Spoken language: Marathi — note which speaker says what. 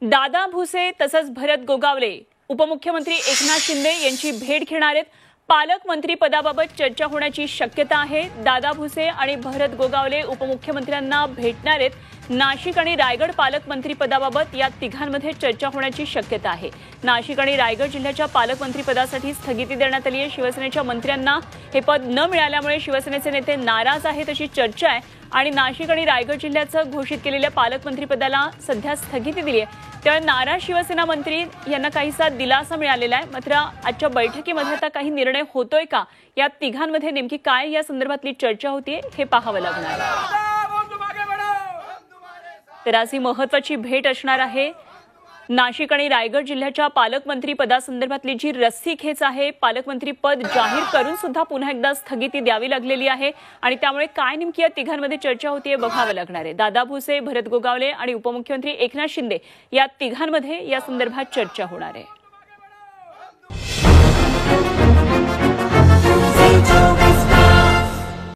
Speaker 1: दादा भुसे तसंच भरत गोगावले उपमुख्यमंत्री एकनाथ शिंदे यांची भेट घेणार आहेत। पालकमंत्री पदाबाबत चर्चा होण्याची शक्यता आहे। दादा भुसे आणि भरत गोगावले उपमुख्यमंत्र्यांना भेटणार आहेत। नाशिक आणि रायगड पालकमंत्री पदाबाबत या तिघांमध्ये चर्चा होण्याची शक्यता आहे। नाशिक आणि रायगड जिल्ह्याच्या पालकमंत्री पदासाठी स्थगिती देण्यात आली आहे। शिवसेनेच्या मंत्र्यांना हे पद न मिळाल्यामुळे शिवसेनेचे नेते नाराज आहेत अशी चर्चा आहे आणि नाशिक आणि रायगड जिल्ह्याचं घोषित केलेल्या पालकमंत्री पदाला सध्या स्थगिती दिली आहे। त्यामुळे नाराज शिवसेना मंत्री यांना काहीसा दिलासा मिळालेला आहे। मात्र आजच्या बैठकीमध्ये आता काही निर्णय होतोय का, या तिघांमध्ये नेमकी काय या संदर्भातली चर्चा होतीये हे पाहावं लागणार आहे। तर आज ही महत्त्वाची भेट असणार आहे। नाशिक आणि रायगड जिल्ह्याच्या पालकमंत्री पदासंदर्भातली जी रस्सीखेच आहे, पालकमंत्री पद जाहीर करून सुद्धा पुन्हा एकदा स्थगिती द्यावी लागलेली आहे आणि त्यामुळे काय नेमकी या तिघांमध्ये चर्चा होतीये बघावं लागणार आहे। दादा भुसे, भरत गोगावले आणि उपमुख्यमंत्री एकनाथ शिंदे या तिघांमध्ये या संदर्भात चर्चा होणार आहे।